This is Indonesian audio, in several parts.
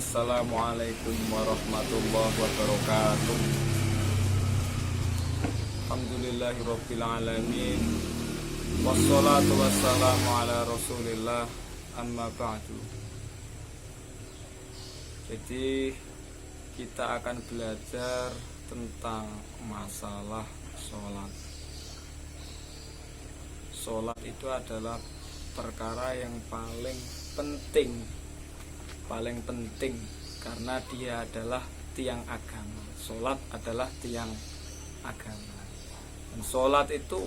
Assalamualaikum warahmatullahi wabarakatuh. Alhamdulillahirabbil alamin. Wassalatu wassalamu ala Rasulillah, amma ba'du. Jadi kita akan belajar tentang masalah sholat. Sholat itu adalah perkara yang paling penting karena dia adalah tiang agama. Sholat adalah tiang agama. Dan sholat itu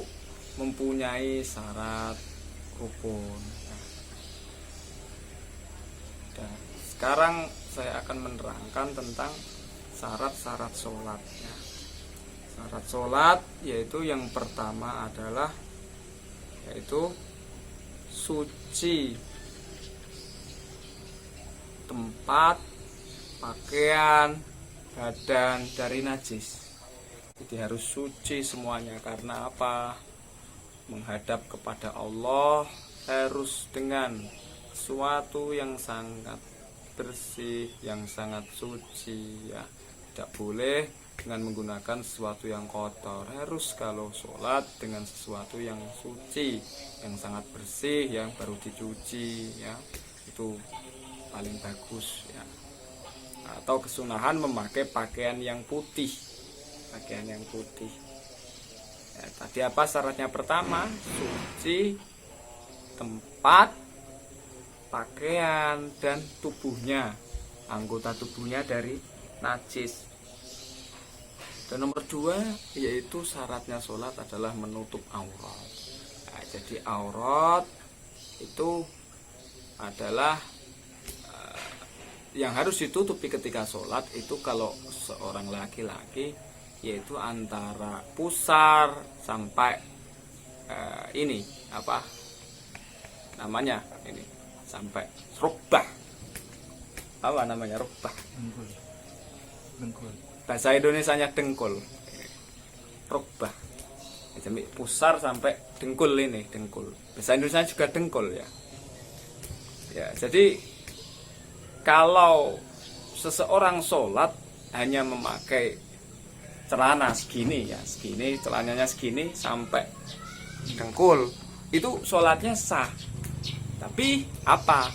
mempunyai syarat rukun. Dan sekarang saya akan menerangkan tentang syarat-syarat sholat. Syarat sholat yaitu yang pertama adalah yaitu suci tempat, pakaian, badan dari najis. Jadi harus suci semuanya. Karena apa? Menghadap kepada Allah harus dengan sesuatu yang sangat bersih, yang sangat suci ya. Tidak boleh dengan menggunakan sesuatu yang kotor. Harus kalau sholat dengan sesuatu yang suci, yang sangat bersih, yang baru dicuci ya. Itu paling bagus ya. Atau kesunahan memakai pakaian yang putih. Pakaian yang putih ya, tadi apa syaratnya? Pertama, suci tempat, pakaian, dan tubuhnya, anggota tubuhnya dari najis. Dan nomor dua, yaitu syaratnya sholat adalah menutup aurat. Nah, jadi aurat itu adalah yang harus ditutupi ketika sholat itu kalau seorang laki-laki, yaitu antara pusar sampai ini apa namanya ini sampai rukbah. Apa namanya rukbah? Dengkul. Bahasa Indonesianya dengkul. Rukbah. Jadi pusar sampai dengkul ini, dengkul. Bahasa Indonesia juga dengkul ya. Ya, jadi kalau seseorang sholat hanya memakai celana segini ya, segini, celananya segini sampai dengkul, itu sholatnya sah. Tapi apa?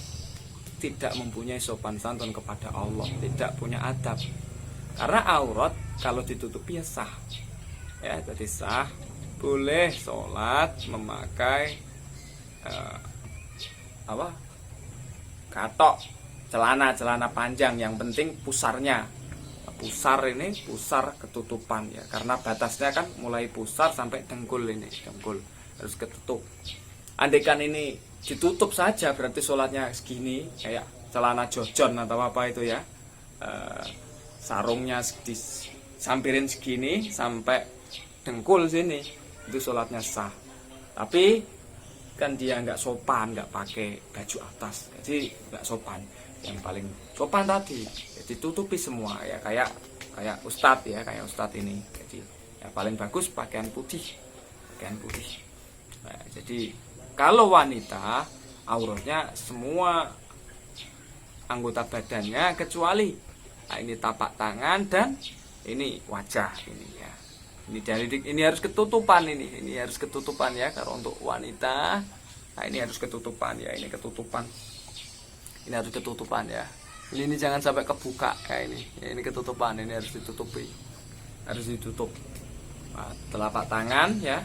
Tidak mempunyai sopan santun kepada Allah, tidak punya adab. Karena aurat kalau ditutupi ya sah. Ya, jadi sah, boleh sholat memakai katok, celana panjang, yang penting pusarnya. Pusar ini, pusar ketutupan ya. Karena batasnya kan mulai pusar sampai dengkul ini, dengkul harus ketutup. Andaikan ini ditutup saja berarti sholatnya segini, kayak celana jojon atau apa itu ya. Sarungnya disampirin segini sampai dengkul sini, itu sholatnya sah. Tapi kan dia nggak sopan, nggak pakai baju atas, jadi nggak sopan. Yang paling sopan tadi jadi tutupi semua ya, kayak ustadz ya, kayak ustadz ini. Jadi yang paling bagus pakaian putih. Nah, jadi kalau wanita auratnya semua anggota badannya kecuali ini tapak tangan dan ini wajah ini ya. Ini harus ketutupan, ini harus ketutupan ya. Kalau untuk wanita, nah ini harus ketutupan ya, ini ketutupan. Ini harus ketutupan ya. Ini jangan sampai kebuka kayak ini. Ya, ini ketutupan, ini harus ditutupi. Harus ditutup. Nah, telapak tangan ya.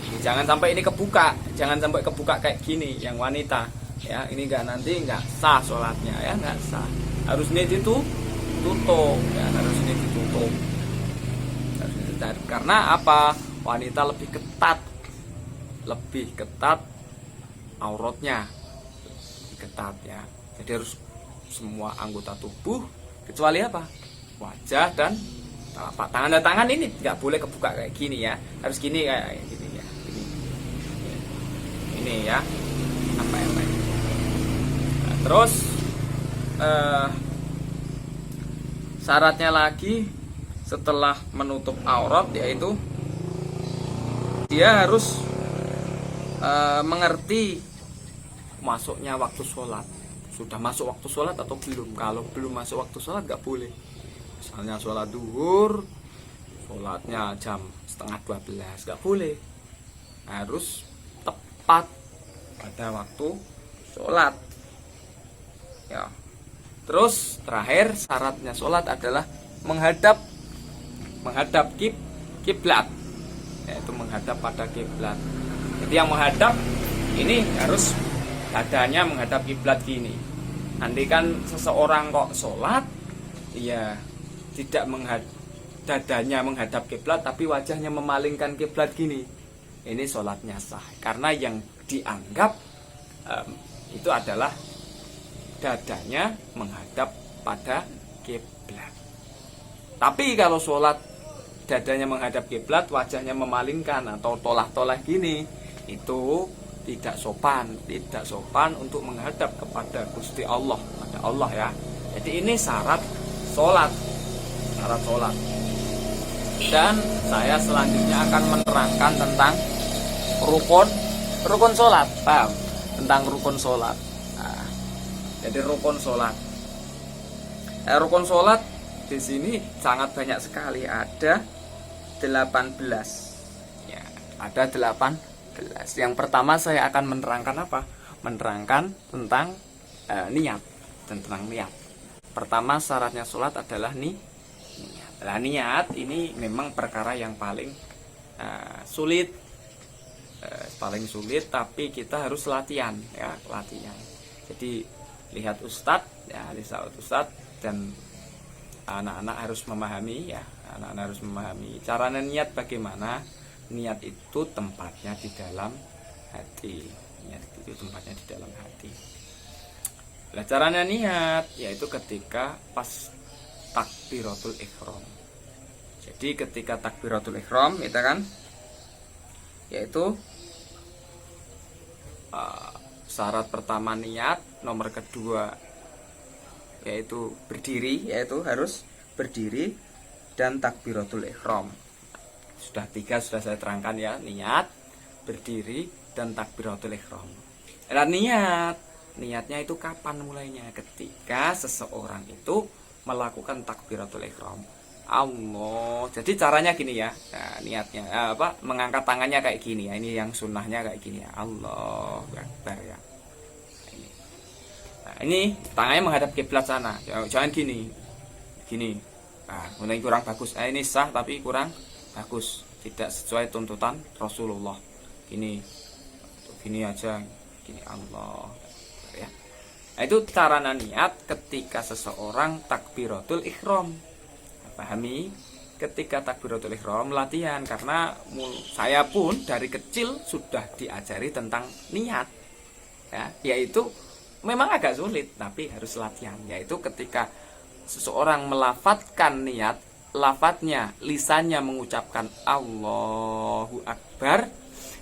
Ini jangan sampai ini kebuka, jangan sampai kebuka kayak gini yang wanita. Ya, ini nanti enggak sah sholatnya ya, enggak sah. Harus ini ditutup ya, harus ini ditutup. Karena apa? Wanita lebih ketat auratnya, ketat ya. Jadi harus semua anggota tubuh kecuali apa? Wajah dan telapak tangan. Dan tangan ini nggak boleh kebuka kayak gini ya, harus gini kayak gini ya, ini ya, apa. Nah, terus syaratnya lagi setelah menutup aurat yaitu dia harus mengerti masuknya waktu sholat. sudah masuk waktu sholat atau belum. Kalau belum masuk waktu sholat nggak boleh. Misalnya sholat duhur, sholatnya jam setengah 12, nggak boleh. Harus tepat pada waktu sholat. Ya. Terus terakhir syaratnya sholat adalah menghadap kiblat, yaitu menghadap pada kiblat. Jadi yang menghadap ini harus dadanya menghadap kiblat gini. Andai kan seseorang kok sholat, ya tidak dadanya menghadap kiblat, tapi wajahnya memalingkan kiblat gini, ini sholatnya sah. Karena yang dianggap itu adalah dadanya menghadap pada kiblat. Tapi kalau sholat dadanya menghadap kiblat, wajahnya memalingkan atau tolah-tolah gini, itu tidak sopan untuk menghadap kepada Gusti Allah, pada Allah ya. Jadi ini syarat sholat. Dan saya selanjutnya akan menerangkan tentang rukun sholat, paham? Tentang rukun sholat. Nah, jadi rukun sholat. Rukun sholat di sini sangat banyak sekali, ada 18. Ya, ada 18. Yang pertama saya akan menerangkan apa? Menerangkan tentang niat, tentang niat. Pertama syaratnya sholat adalah niat. Nah, niat ini memang perkara yang paling sulit, tapi kita harus latihan, ya, latihan. Jadi lihat ustadz, ya, lihat ustadz, dan anak-anak harus memahami, ya, anak-anak harus memahami caranya niat bagaimana. Niat itu tempatnya di dalam hati. Niat itu tempatnya di dalam hati. Nah, caranya niat yaitu ketika pas takbiratul ihram. Jadi ketika takbiratul ihram itu kan, yaitu syarat pertama niat, nomor kedua yaitu berdiri, yaitu harus berdiri, dan takbiratul ihram. Sudah 3 sudah saya terangkan ya, niat, berdiri, dan takbiratul ihram. Nah, niatnya itu kapan mulainya? Ketika seseorang itu melakukan takbiratul ihram. Allah. Jadi caranya gini ya. Nah, niatnya mengangkat tangannya kayak gini ya. Ini yang sunnahnya kayak gini ya. Allahu Akbar ya. Nah, ini tangannya menghadap kiblat sana. Jangan gini. Gini. Nah, mulai kurang bagus. Ini sah tapi kurang bagus, tidak sesuai tuntutan Rasulullah. Gini aja, gini Allah ya. Nah, itu cara niat ketika seseorang takbiratul ihram. Pahami, ketika takbiratul ihram latihan, karena saya pun dari kecil sudah diajari tentang niat ya, yaitu memang agak sulit tapi harus latihan, yaitu ketika seseorang melafadzkan niat, lafadznya, lisannya mengucapkan Allahu Akbar,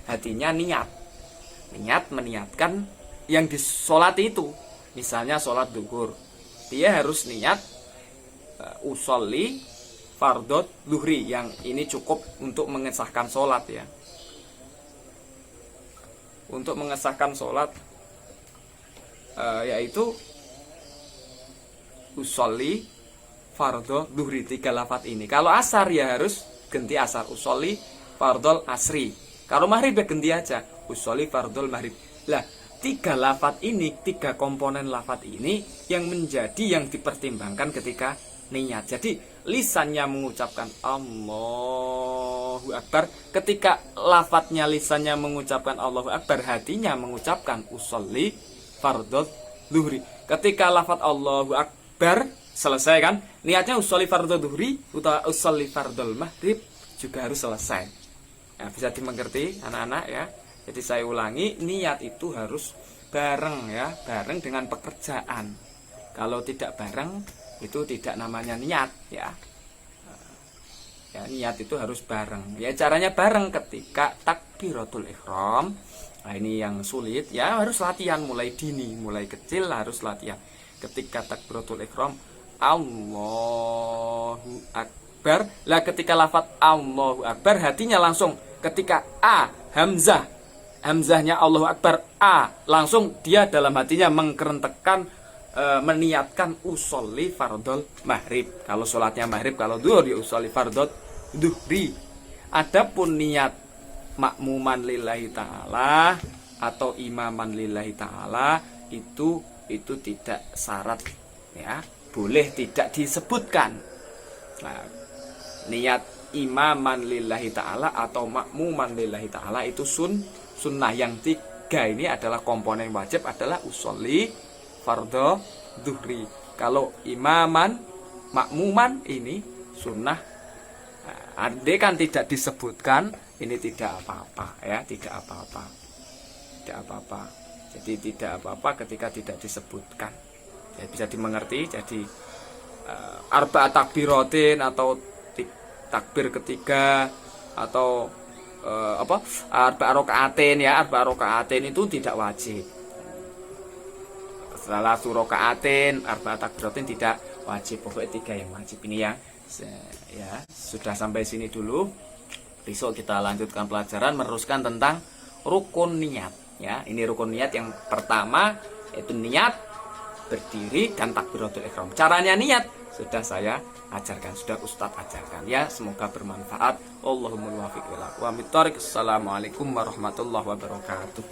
hatinya niat meniatkan yang disolati itu. Misalnya sholat duhur, dia harus niat usolli fardot duhri, yang ini cukup untuk mengesahkan sholat ya. Untuk mengesahkan sholat yaitu usolli fardhu duhri, 3 lafaz ini. Kalau asar ya harus ganti asar, usolli fardhol asri. Kalau maghrib ya ganti aja, usolli fardhol maghrib. Lah, 3 lafaz ini, 3 komponen lafaz ini yang menjadi yang dipertimbangkan ketika niat. Jadi lisannya mengucapkan Allahu Akbar. Ketika lafadznya lisannya mengucapkan Allahu Akbar, hatinya mengucapkan usolli fardhol duhri. Ketika lafaz Allahu Akbar selesai kan, niatnya usolli fardhu duhri atau usolli fardhul maghrib juga harus selesai. Nah, bisa dimengerti anak-anak ya. Jadi saya ulangi, niat itu harus bareng ya, bareng dengan pekerjaan. Kalau tidak bareng itu tidak namanya niat ya. Ya, niat itu harus bareng. Ya, caranya bareng ketika takbiratul ihram. Nah, ini yang sulit ya, harus latihan mulai dini, mulai kecil harus latihan. Ketika takbiratul ihram, Allahu Akbar. Lah, ketika lafaz Allahu Akbar, hatinya langsung ketika hamzahnya Allahu Akbar langsung dia dalam hatinya mengkerentekkan meniatkan usolli fardol maghrib. Kalau sholatnya maghrib, kalau duhur ya usolli fardol duhri. Adapun niat makmuman lillahi ta'ala atau imaman lillahi ta'ala itu tidak syarat, ya, boleh tidak disebutkan. Nah, niat imaman lillahi ta'ala atau makmuman lillahi ta'ala itu sunnah. Yang tiga ini adalah komponen wajib, adalah usolli fardhu duhri. Kalau imaman makmuman ini sunnah. Nah, andai kan tidak disebutkan, ini tidak apa-apa, ya, tidak apa-apa. Jadi tidak apa-apa ketika tidak disebutkan. Ya, bisa dimengerti. Jadi arba takbiratin atau takbir ketiga atau arba rakaatin, ya, arba rakaatin itu tidak wajib. Setelah rakaatin, arba takbiratin tidak wajib. Pokoknya tiga yang wajib ini, ya. Ya, sudah sampai sini dulu. Besok kita lanjutkan pelajaran meneruskan tentang rukun niat, ya. Ini rukun niat yang pertama, yaitu niat berdiri dan takbiratul ihram. Caranya niat sudah saya ajarkan, sudah Ustadz ajarkan, ya. Semoga bermanfaat. Allahumma wafiq wa Assalamualaikum warahmatullahi wabarakatuh.